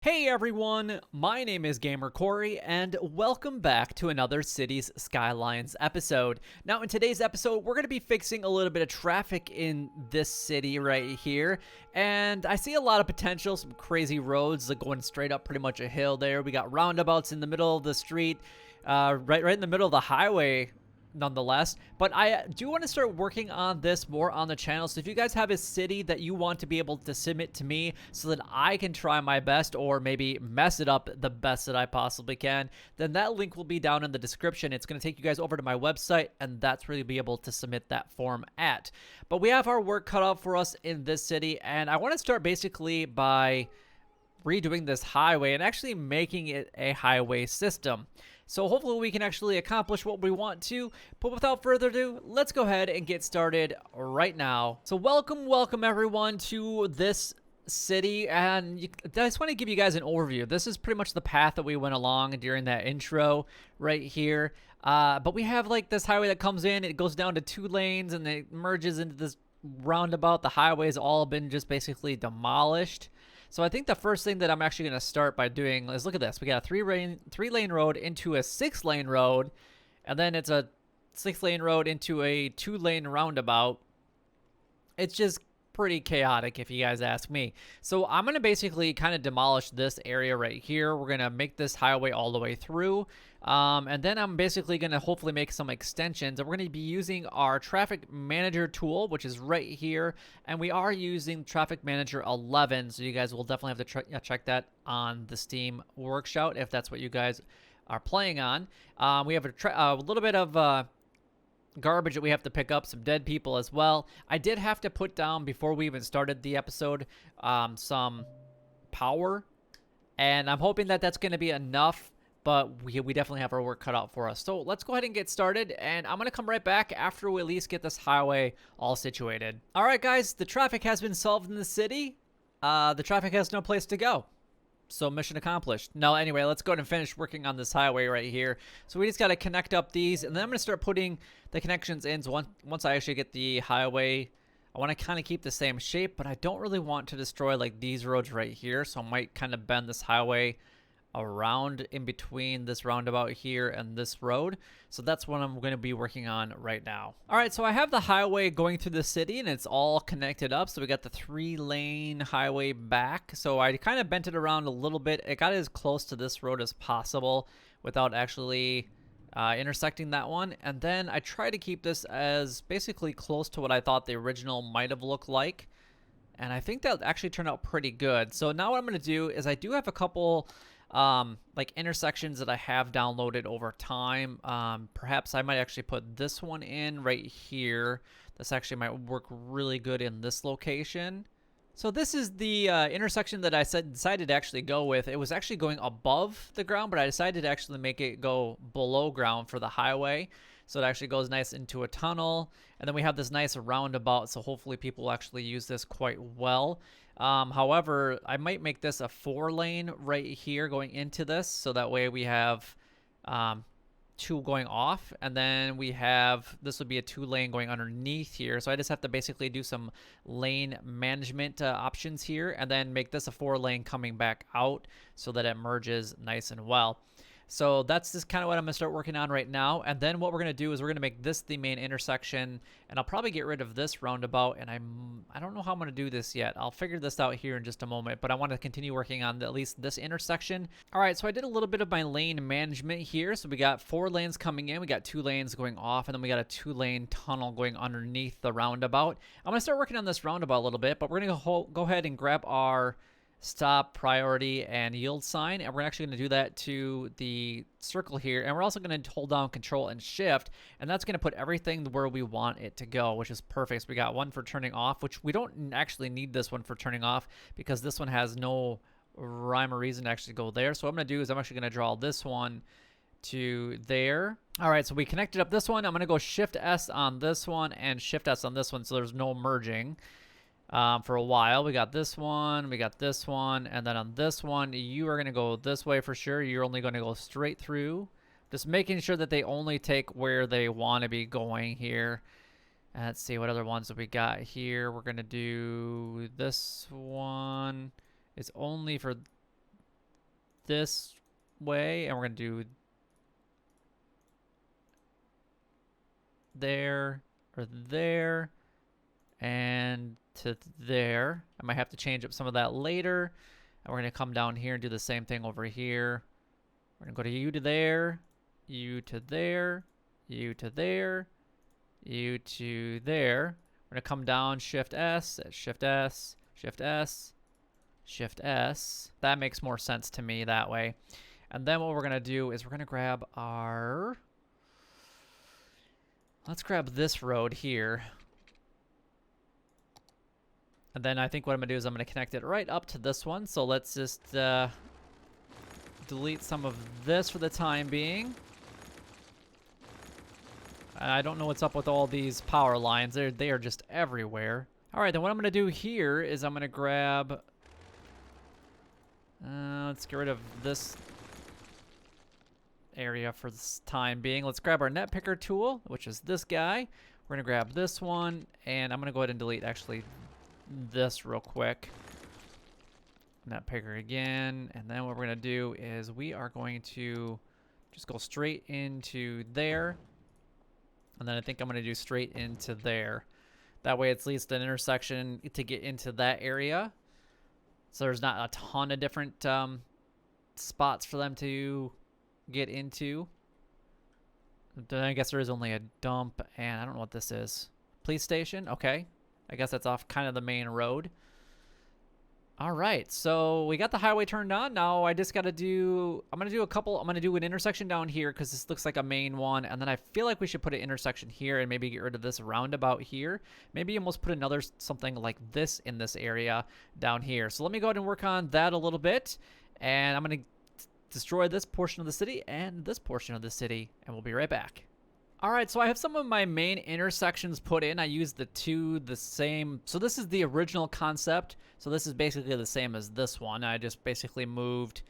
Hey everyone, my name is Gamer Corey, and welcome back to another Cities Skylines episode. Now, in today's episode, we're going to be fixing a little bit of traffic in this city right here, and I see a lot of potential, some crazy roads like going straight up pretty much a hill there. We got roundabouts in the middle of the street, right in the middle of the highway, nonetheless. But I do want to start working on this more on the channel. So if you guys have a city that you want to be able to submit to me so that I can try my best or maybe mess it up the best that I possibly can, then that link will be down in the description. It's going to take you guys over to my website, and that's where you'll be able to submit that form at. But we have our work cut out for us in this city, and I want to start basically by redoing this highway and actually making it a highway system. So hopefully we can actually accomplish what we want to, but without further ado, let's go ahead and get started right now. So welcome everyone to this city, and I just want to give you guys an overview. This is pretty much the path that we went along during that intro right here. But we have like this highway that comes in, it goes down to 2 lanes and it merges into this roundabout. The highway's all been just basically demolished. So I think the first thing that I'm actually going to start by doing is look at this. We got a three lane road into a 6-lane road, and then it's a 6-lane road into a 2-lane roundabout. It's just pretty chaotic if you guys ask me. So I'm going to basically kind of demolish this area right here. We're going to make this highway all the way through. And then I'm basically going to hopefully make some extensions. And we're going to be using our traffic manager tool, which is right here. And we are using traffic manager 11. So you guys will definitely have to check that on the Steam workshop if that's what you guys are playing on. We have a little bit of garbage that we have to pick up, some dead people as well. I did have to put down, before we even started the episode, some power, and I'm hoping that that's going to be enough, but we definitely have our work cut out for us. So let's go ahead and get started, and I'm going to come right back after we at least get this highway all situated. All right, guys, the traffic has been solved in the city. The traffic has no place to go. So mission accomplished. No, anyway, let's go ahead and finish working on this highway right here. So we just got to connect up these, and then I'm going to start putting the connections in. So once I actually get the highway, I want to kind of keep the same shape, but I don't really want to destroy like these roads right here. So I might kind of bend this highway around in between this roundabout here and this road. So that's what I'm going to be working on right now. All right, so I have the highway going through the city and it's all connected up. So we got the 3-lane highway back. So I kind of bent it around a little bit. It got as close to this road as possible without actually intersecting that one. And then I try to keep this as basically close to what I thought the original might have looked like. And I think that actually turned out pretty good. So now what I'm going to do is I do have a couple like intersections that I have downloaded over time. Perhaps I might actually put this one in right here. This actually might work really good in this location. So this is the intersection that I decided to actually go with. It was actually going above the ground, but I decided to actually make it go below ground for the highway. So it actually goes nice into a tunnel. And then we have this nice roundabout, so hopefully people will actually use this quite well. However, I might make this a 4-lane right here going into this, so that way we have 2 going off, and then we have, this would be a 2-lane going underneath here. So I just have to basically do some lane management options here, and then make this a 4-lane coming back out so that it merges nice and well. So that's just kind of what I'm going to start working on right now. And then what we're going to do is we're going to make this the main intersection. And I'll probably get rid of this roundabout. And I don't know how I'm going to do this yet. I'll figure this out here in just a moment. But I want to continue working on at least this intersection. All right, so I did a little bit of my lane management here. So we got 4 lanes coming in. We got 2 lanes going off. And then we got a 2-lane tunnel going underneath the roundabout. I'm going to start working on this roundabout a little bit. But we're going to go ahead and grab our stop, priority, and yield sign, and we're actually going to do that to the circle here, and we're also going to hold down Control and Shift, and that's going to put everything where we want it to go, which is perfect. So we got one for turning off, which we don't actually need this one for turning off because this one has no rhyme or reason to actually go there. So what I'm going to do is I'm actually going to draw this one to there. All right, so we connected up this one. I'm going to go Shift S on this one and Shift S on this one, so there's no merging. For a while. We got this one, we got this one, and then on this one, you are going to go this way for sure. You're only going to go straight through. Just making sure that they only take where they want to be going here. And let's see what other ones that we got here. We're going to do this one. It's only for this way, and we're gonna do there or there and to there. I might have to change up some of that later. And we're gonna come down here and do the same thing over here. We're gonna go to you to there, you to there, you to there, you to there. We're gonna come down, Shift S, Shift S, Shift S, Shift S. That makes more sense to me that way. And then what we're gonna do is we're gonna grab our, let's grab this road here. And then I think what I'm gonna do is I'm gonna connect it right up to this one. So let's just delete some of this for the time being. I don't know what's up with all these power lines. They are just everywhere. All right, then what I'm gonna do here is I'm gonna grab, let's get rid of this area for this time being. Let's grab our net picker tool, which is this guy. We're gonna grab this one, and I'm gonna go ahead and delete actually this real quick. Net picker again, and then what we're gonna do is we are going to just go straight into there, and then I think I'm gonna do straight into there. That way it's at least an intersection to get into that area, so there's not a ton of different spots for them to get into. Then I guess there is only a dump, and I don't know what this is. Police station? Okay. I guess that's off kind of the main road. All right, so we got the highway turned on. Now I just got to do, I'm going to do an intersection down here because this looks like a main one. And then I feel like we should put an intersection here and maybe get rid of this roundabout here. Maybe almost put another something like this in this area down here. So let me go ahead and work on that a little bit. And I'm going to destroy this portion of the city and this portion of the city, and we'll be right back. All right, so I have some of my main intersections put in. I used the same. So this is the original concept. So this is basically the same as this one. I just basically moved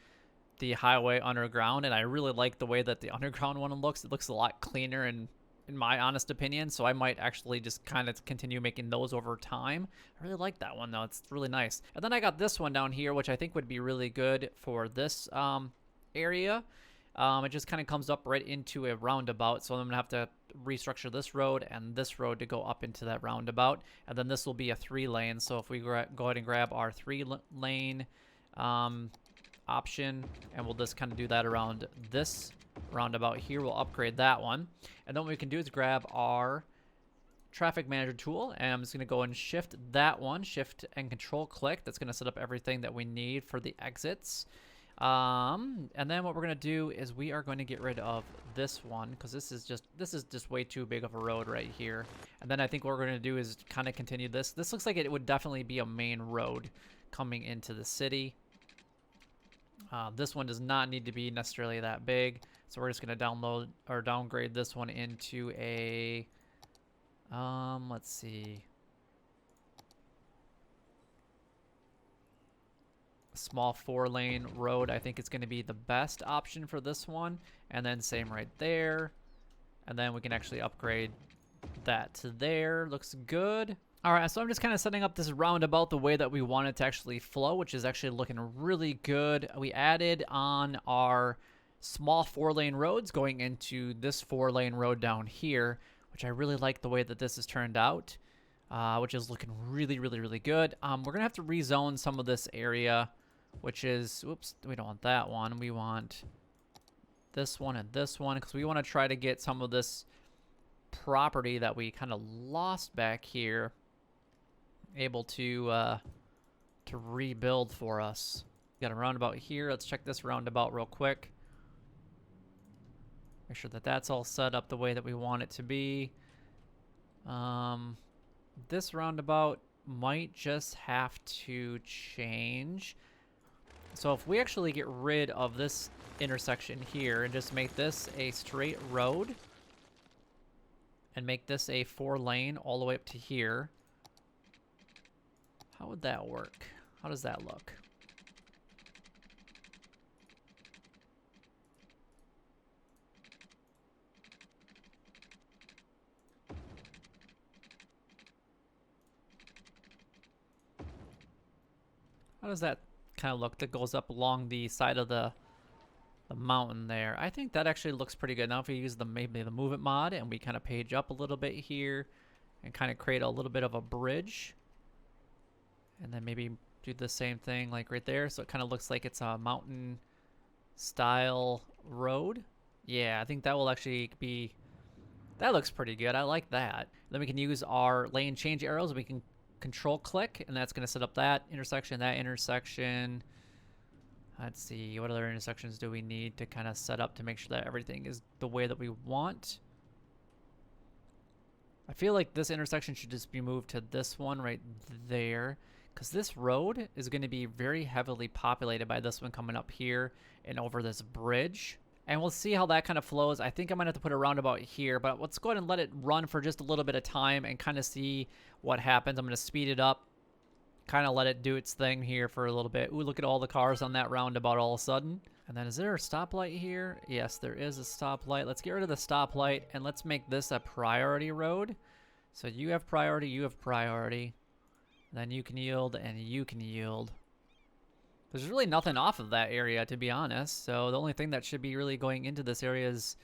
the highway underground, and I really like the way that the underground one looks. It looks a lot cleaner in my honest opinion. So I might actually just kind of continue making those over time. I really like that one though. It's really nice. And then I got this one down here, which I think would be really good for this area. It just kind of comes up right into a roundabout, so I'm gonna have to restructure this road and this road to go up into that roundabout, and then this will be a 3-lane. So if we go ahead and grab our 3-lane option, and we'll just kind of do that around this roundabout here. We'll upgrade that one, and then what we can do is grab our traffic manager tool, and I'm just gonna go and shift that one, shift and control click. That's gonna set up everything that we need for the exits. And then what we're gonna do is we are going to get rid of this one because this is just way too big of a road right here. And then I think what we're gonna do is kind of continue this. This looks like it would definitely be a main road coming into the city. This one does not need to be necessarily that big, so we're just gonna downgrade this one into a let's see, small 4-lane road. I think it's going to be the best option for this one, and then same right there, and then we can actually upgrade that to there. Looks good. All right, so I'm just kind of setting up this roundabout the way that we want it to actually flow, which is actually looking really good. We added on our small 4-lane roads going into this 4-lane road down here, which I really like the way that this has turned out, which is looking really, really, really good. We're gonna have to rezone some of this area, which is, whoops, we don't want that one. We want this one and this one, because we want to try to get some of this property that we kind of lost back here able to rebuild for us. Got a roundabout here. Let's check this roundabout real quick. Make sure that that's all set up the way that we want it to be. This roundabout might just have to change. So if we actually get rid of this intersection here and just make this a straight road and make this a 4-lane all the way up to here, how would that work? How does that look? How does that kind of look? That goes up along the side of the the mountain there. I think that actually looks pretty good. Now if we use maybe the move it mod and we kind of page up a little bit here and kind of create a little bit of a bridge. And then maybe do the same thing like right there. So it kind of looks like it's a mountain style road. Yeah, I think that will actually be, that looks pretty good. I like that. Then we can use our lane change arrows and we can control click, and that's going to set up that intersection, that intersection. Let's see, what other intersections do we need to kind of set up to make sure that everything is the way that we want? I feel like this intersection should just be moved to this one right there, because this road is going to be very heavily populated by this one coming up here and over this bridge. And we'll see how that kind of flows. I think I might have to put a roundabout here, but let's go ahead and let it run for just a little bit of time and kind of see what happens. I'm going to speed it up, kind of let it do its thing here for a little bit. Ooh, look at all the cars on that roundabout all of a sudden. And then is there a stoplight here? Yes, there is a stoplight. Let's get rid of the stoplight and let's make this a priority road. So you have priority, you have priority. Then you can yield and you can yield. There's really nothing off of that area, to be honest. So the only thing that should be really going into this area is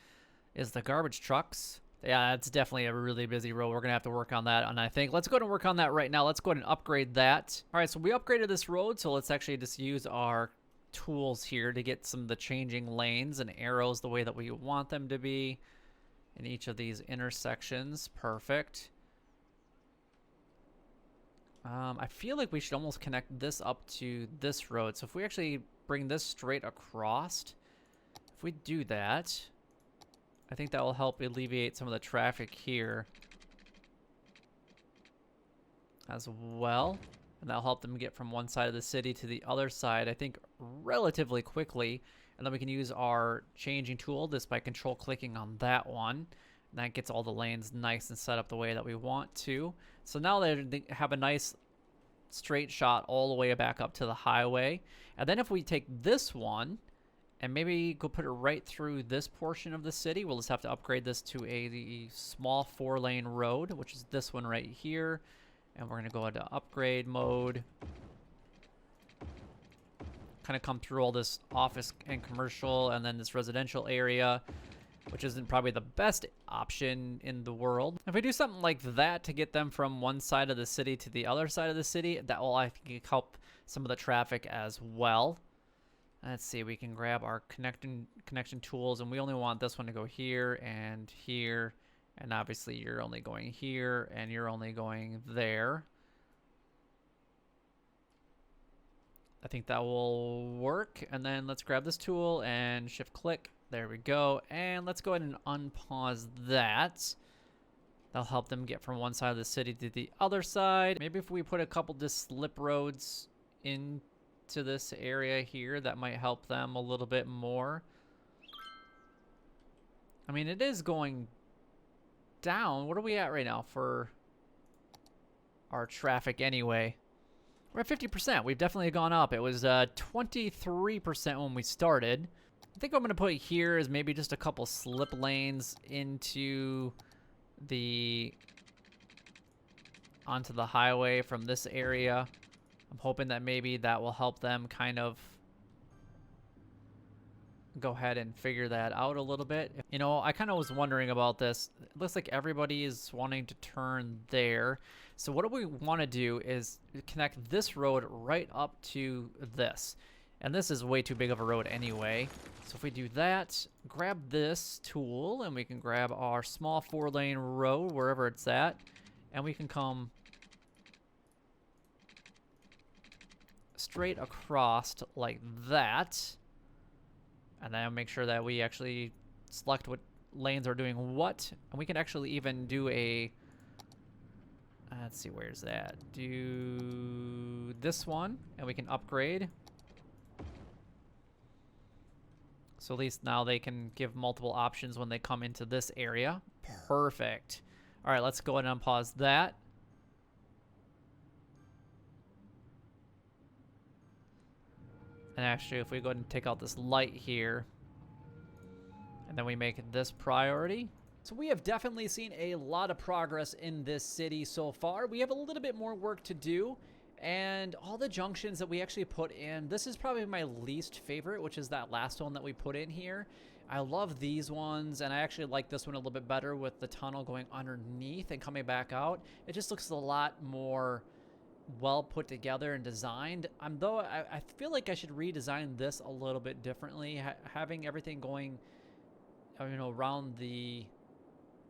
the garbage trucks. Yeah, it's definitely a really busy road. We're going to have to work on that. And I think let's go ahead and work on that right now. Let's go ahead and upgrade that. All right, so we upgraded this road. So let's actually just use our tools here to get some of the changing lanes and arrows the way that we want them to be in each of these intersections. Perfect. I feel like we should almost connect this up to this road. So if we actually bring this straight across, if we do that, I think that will help alleviate some of the traffic here as well. And that'll help them get from one side of the city to the other side, I think, relatively quickly. And then we can use our changing tool just by control clicking on that one. And that gets all the lanes nice and set up the way that we want to. So now they have a nice straight shot all the way back up to the highway. And then if we take this one and maybe go put it right through this portion of the city, we'll just have to upgrade this to a small 4-lane road, which is this one right here. And we're going to go into upgrade mode. Kind of come through all this office and commercial and then this residential area, which isn't probably the best option in the world. If we do something like that to get them from one side of the city to the other side of the city, that will, I think, help some of the traffic as well. Let's see, we can grab our connection tools, and we only want this one to go here and here. And obviously you're only going here and you're only going there. I think that will work. And then let's grab this tool and shift click. There we go. And let's go ahead and unpause that. That'll help them get from one side of the city to the other side. Maybe if we put a couple just slip roads into this area here, that might help them a little bit more. I mean, it is going down. What are we at right now for our traffic anyway? We're at 50%. We've definitely gone up. It was 23% when we started. I think what I'm going to put here is maybe just a couple slip lanes onto the highway from this area. I'm hoping that maybe that will help them kind of go ahead and figure that out a little bit. You know, I kind of was wondering about this. It looks like everybody is wanting to turn there. So what we want to do is connect this road right up to this. And this is way too big of a road anyway. So if we do that, grab this tool, and we can grab our small 4-lane road wherever it's at, and we can come straight across like that. And then make sure that we actually select what lanes are doing what. And we can actually even do a, let's see, where's that? Do this one, and we can upgrade. So at least now they can give multiple options when they come into this area. Perfect. All right, let's go ahead and unpause that. And actually, if we go ahead and take out this light here, and then we make this priority. So we have definitely seen a lot of progress in this city so far. We have a little bit more work to do. And all the junctions that we actually put in, this is probably my least favorite, which is that last one that we put in here. I love these ones, and I actually like this one a little bit better with the tunnel going underneath and coming back out. It just looks a lot more well put together and designed. Though I feel like I should redesign this a little bit differently. Having everything going, you know, around the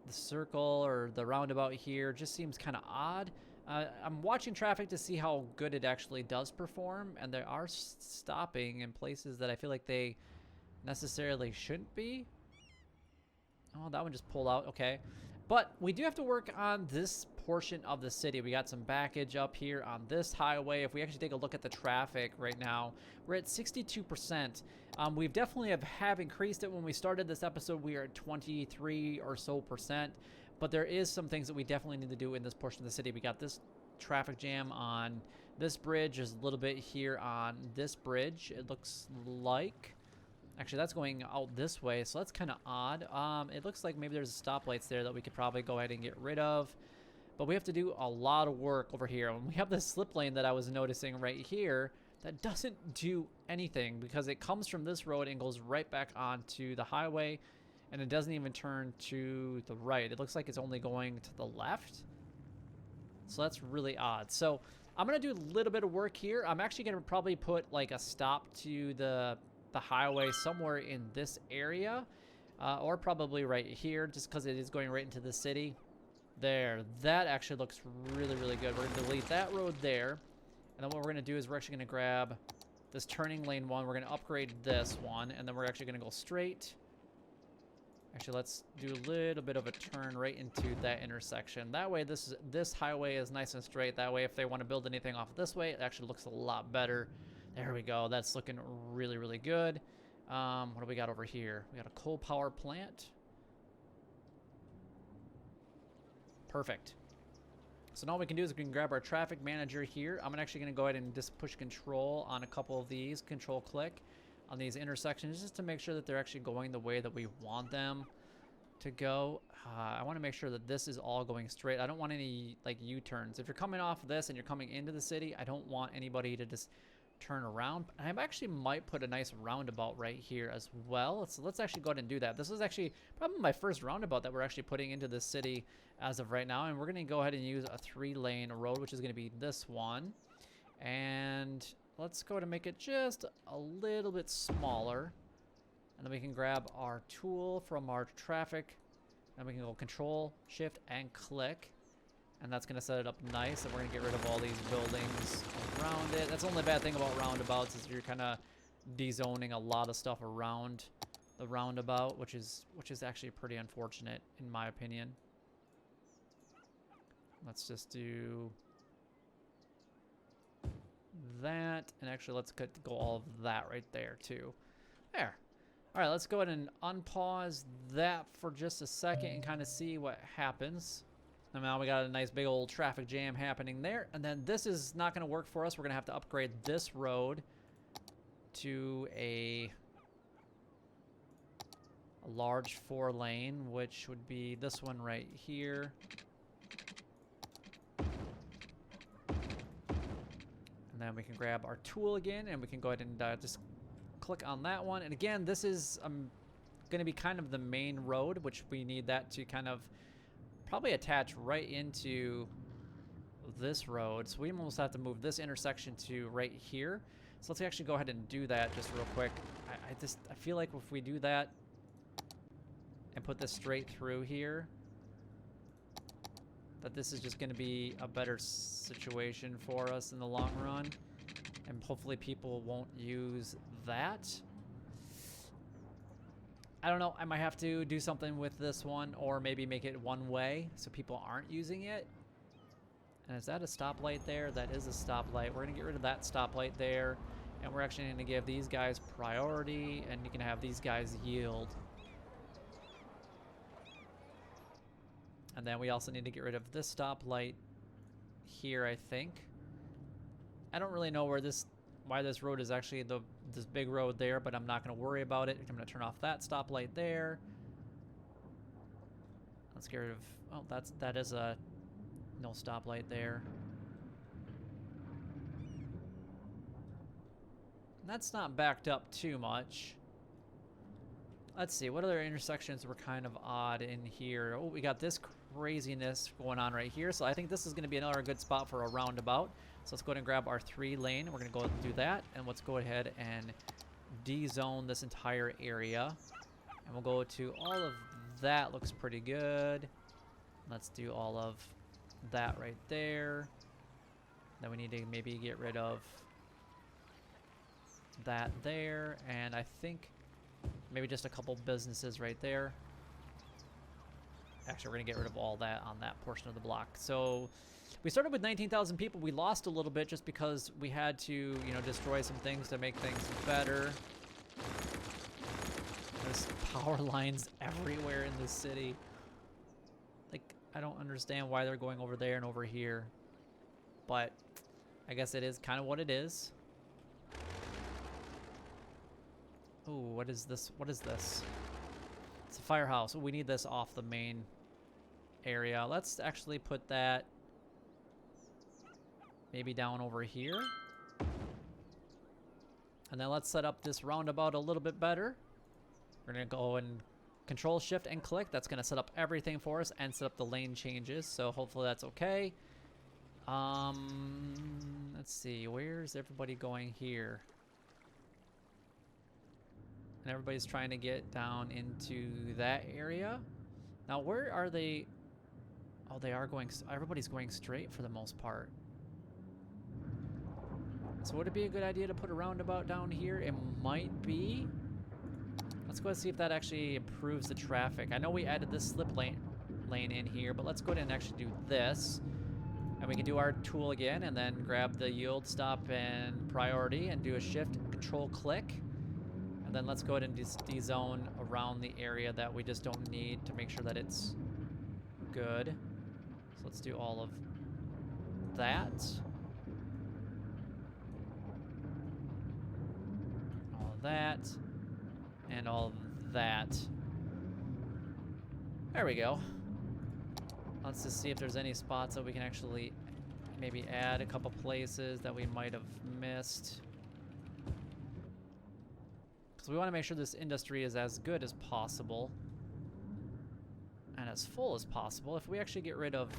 circle or the roundabout here just seems kind of odd. I'm watching traffic to see how good it actually does perform, and they are stopping in places that I feel like they necessarily shouldn't be. Oh, that one just pulled out. Okay. But we do have to work on this portion of the city. We got some baggage up here on this highway. If we actually take a look at the traffic right now, we're at 62%. We've definitely have increased it. When we started this episode, we are at 23 or so percent. But there is some things that we definitely need to do in this portion of the city. We got this traffic jam on this bridge. There's a little bit here on this bridge, it looks like. Actually, that's going out this way, so that's kind of odd. It looks like maybe there's stoplights there that we could probably go ahead and get rid of. But we have to do a lot of work over here. And we have this slip lane that I was noticing right here that doesn't do anything because it comes from this road and goes right back onto the highway. And it doesn't even turn to the right. It looks like it's only going to the left. So that's really odd. So I'm going to do a little bit of work here. I'm actually going to probably put like a stop to the highway somewhere in this area, or probably right here, just because it is going right into the city. There, that actually looks really, really good. We're gonna delete that road there, and then what we're gonna do is we're actually gonna grab this turning lane one. We're gonna upgrade this one, and then we're actually gonna go straight. Actually, let's do a little bit of a turn right into that intersection. That way, this highway is nice and straight. That way, if they want to build anything off this way, it actually looks a lot better. There we go. That's looking really, really good. What do we got over here? We got a coal power plant. Perfect. So now what we can do is we can grab our traffic manager here. I'm actually going to go ahead and just push control on a couple of these. Control click on these intersections just to make sure that they're actually going the way that we want them to go. I want to make sure that this is all going straight. I don't want any like U-turns. If you're coming off this and you're coming into the city, I don't want anybody to just turn around. I actually might put a nice roundabout right here as well. So let's actually go ahead and do that. This is actually probably my first roundabout that we're actually putting into the city as of right now. And we're going to go ahead and use a 3-lane road, which is going to be this one. And let's go to make it just a little bit smaller. And then we can grab our tool from our traffic. And we can go Control, Shift, and click. And that's going to set it up nice. And we're going to get rid of all these buildings around it. That's the only bad thing about roundabouts is you're kind of dezoning a lot of stuff around the roundabout, which is actually pretty unfortunate in my opinion. Let's just do that. And actually, let's go all of that right there too. There. All right, let's go ahead and unpause that for just a second and kind of see what happens. And now we got a nice big old traffic jam happening there. And then this is not going to work for us. We're going to have to upgrade this road to a large 4-lane, which would be this one right here. And then we can grab our tool again, and we can go ahead and just click on that one. And again, this is going to be kind of the main road, which we need that to kind of probably attach right into this road. So we almost have to move this intersection to right here. So let's actually go ahead and do that just real quick. I feel like if we do that and put this straight through here, that this is just going to be a better situation for us in the long run. And hopefully people won't use that. I don't know. I might have to do something with this one, or maybe make it one way so people aren't using it. And is that a stoplight there? That is a stoplight. We're going to get rid of that stoplight there. And we're actually going to give these guys priority, and you can have these guys yield. And then we also need to get rid of this stoplight here, I think. I don't really know why this road is actually this big road there, but I'm not going to worry about it. I'm going to turn off that stoplight there. Let's get rid of, oh, that is a no stoplight there. That's not backed up too much. Let's see, what other intersections were kind of odd in here? Oh, we got this craziness going on right here. So I think this is going to be another good spot for a roundabout. So let's go ahead and grab our 3-lane. We're going to go ahead and do that. And let's go ahead and D-zone this entire area. And we'll go to all of that. Looks pretty good. Let's do all of that right there. Then we need to maybe get rid of that there. And I think maybe just a couple businesses right there. Actually, we're going to get rid of all that on that portion of the block. So we started with 19,000 people. We lost a little bit just because we had to, you know, destroy some things to make things better. There's power lines everywhere in this city. Like, I don't understand why they're going over there and over here. But I guess it is kind of what it is. Oh, what is this? What is this? It's a firehouse. We need this off the main area. Let's actually put that maybe down over here. And then let's set up this roundabout a little bit better. We're going to go and Control Shift and click. That's going to set up everything for us and set up the lane changes. So hopefully that's okay. Let's see. Where's everybody going here? And everybody's trying to get down into that area. Now, where are they? Oh, they are going, everybody's going straight for the most part. So would it be a good idea to put a roundabout down here? It might be. Let's go and see if that actually improves the traffic. I know we added this slip lane in here, but let's go ahead and actually do this. And we can do our tool again and then grab the yield, stop, and priority and do a shift, control, click. And then let's go ahead and just de-zone around the area that we just don't need to make sure that it's good. So let's do all of that. All of that. And all of that. There we go. Let's just see if there's any spots that we can actually maybe add a couple places that we might have missed. Because we want to make sure this industry is as good as possible and as full as possible. If we actually get rid of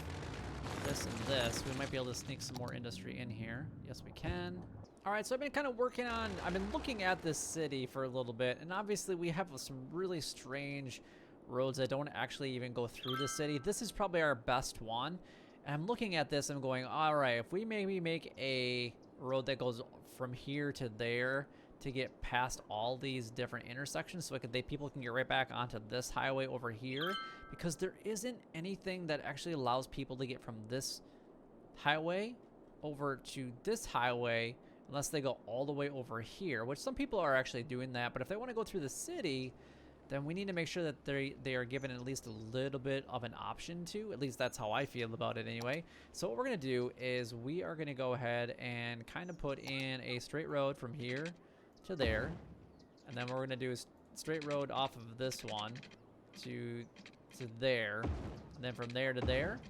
this and this, we might be able to sneak some more industry in here. Yes, we can. All right, so I've been kind of working on, I've been looking at this city for a little bit, and obviously we have some really strange roads that don't actually even go through the city. This is probably our best one. And I'm looking at this and I'm going, all right, if we maybe make a road that goes from here to there to get past all these different intersections so people can get right back onto this highway over here, because there isn't anything that actually allows people to get from this highway over to this highway unless they go all the way over here, which some people are actually doing that. But if they want to go through the city, then we need to make sure that they are given at least a little bit of an option to. At least that's how I feel about it anyway. So what we're going to do is we are going to go ahead and kind of put in a straight road from here to there. And then what we're going to do is straight road off of this one to there. And then from there to there.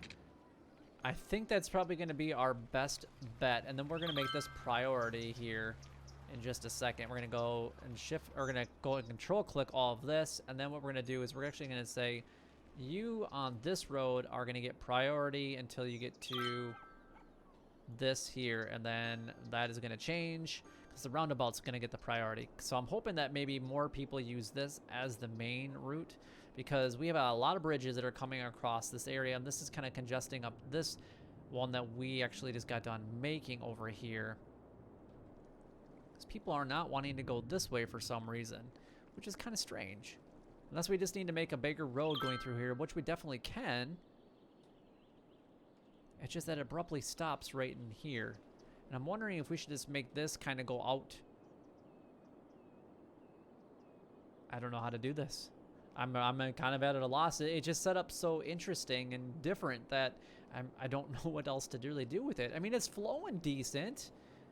I think that's probably going to be our best bet. And then we're going to make this priority here in just a second. We're going to go and shift, or we're going to go and control click all of this. And then what we're going to do is we're actually going to say, you on this road are going to get priority until you get to this here. And then that is going to change because the roundabout's going to get the priority. So I'm hoping that maybe more people use this as the main route, because we have a lot of bridges that are coming across this area. And this is kind of congesting up this one that we actually just got done making over here. People are not wanting to go this way for some reason, which is kind of strange. Unless we just need to make a bigger road going through here, which we definitely can. It's just that it abruptly stops right in here. And I'm wondering if we should just make this kind of go out. I don't know how to do this. I'm kind of at a loss. It just set up so interesting and different that I don't know what else to really do with it. I mean, it's flowing decent.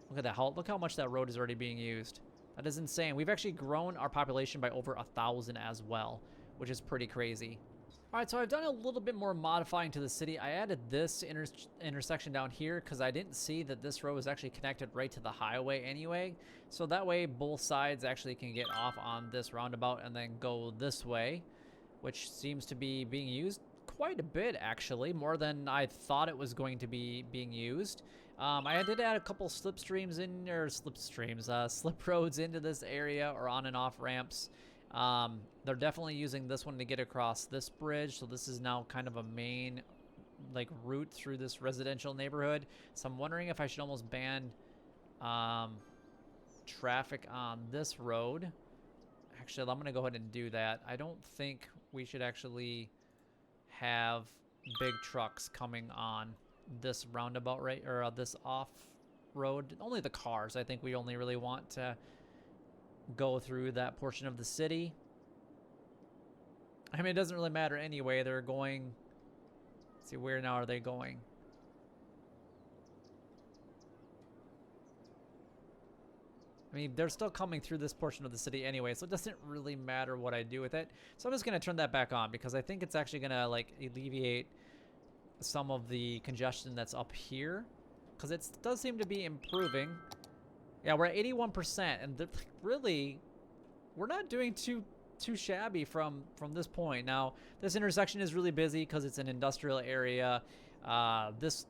Look at that. Look how much that road is already being used. That is insane. We've actually grown our population by over 1,000 as well, which is pretty crazy. All right, so I've done a little bit more modifying to the city. I added this intersection down here because I didn't see that this road was actually connected right to the highway anyway. So that way both sides actually can get off on this roundabout and then go this way, which seems to be being used quite a bit, actually, more than I thought it was going to be being used. I did add a couple slip roads into this area, or on and off ramps. They're definitely using this one to get across this bridge, so this is now kind of a main like route through this residential neighborhood. So I'm wondering if I should almost ban traffic on this road. Actually, I'm gonna go ahead and do that. I don't think we should actually have big trucks coming on this roundabout, right, or this off road. Only the cars. I think we only really want to go through that portion of the city. I mean, it doesn't really matter anyway. They're going, let's see, where now are they going? I mean, they're still coming through this portion of the city anyway, so it doesn't really matter what I do with it. So I'm just going to turn that back on because I think it's actually going to like alleviate some of the congestion that's up here, because it does seem to be improving. Yeah, we're at 81%, and really, we're not doing too shabby from this point. Now, this intersection is really busy because it's an industrial area. This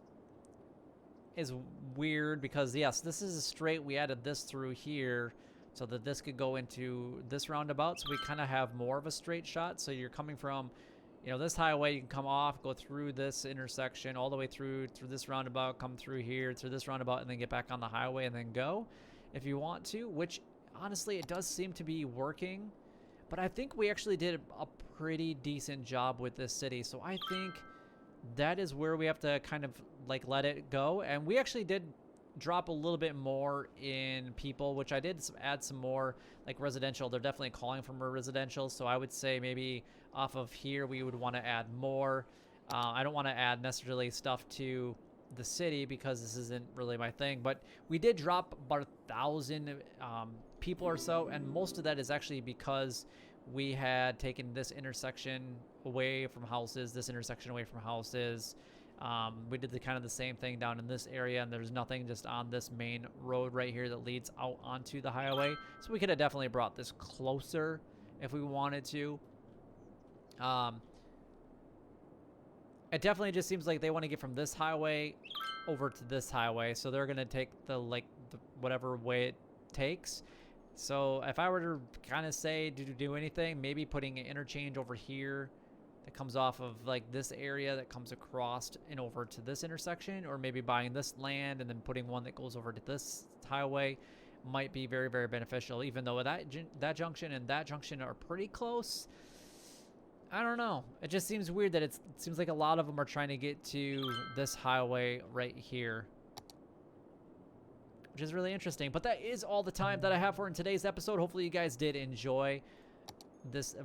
is weird because, yes, this is a straight. We added this through here so that this could go into this roundabout, so we kind of have more of a straight shot. So you're coming from, you know, this highway, you can come off, go through this intersection, all the way through this roundabout, come through here, through this roundabout, and then get back on the highway and then go if you want to, which honestly, it does seem to be working. But I think we actually did a pretty decent job with this city. So I think that is where we have to kind of like let it go. And we actually did drop a little bit more in people, which I did add some more like residential. They're definitely calling for more residential. So I would say maybe off of here, we would want to add more. I don't want to add necessarily stuff to the city because this isn't really my thing, but we did drop about 1,000 people or so, and most of that is actually because we had taken this intersection away from houses, this intersection away from houses. We did the kind of the same thing down in this area, and there's nothing just on this main road right here that leads out onto the highway. So we could have definitely brought this closer if we wanted to. It definitely just seems like they want to get from this highway over to this highway, so they're gonna take the whatever way it takes. So if I were to kind of say to do anything, maybe putting an interchange over here that comes off of like this area that comes across and over to this intersection, or maybe buying this land and then putting one that goes over to this highway might be very, very beneficial. Even though that junction and that junction are pretty close, I don't know. It just seems weird that it seems like a lot of them are trying to get to this highway right here, which is really interesting. But that is all the time that I have for in today's episode. Hopefully you guys did enjoy this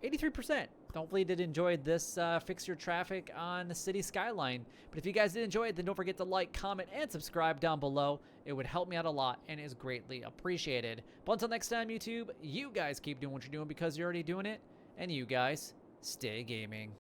83%. Hopefully you did enjoy this Fix Your Traffic on the City Skyline. But if you guys did enjoy it, then don't forget to like, comment, and subscribe down below. It would help me out a lot and is greatly appreciated. But until next time, YouTube, you guys keep doing what you're doing because you're already doing it. And you guys, stay gaming.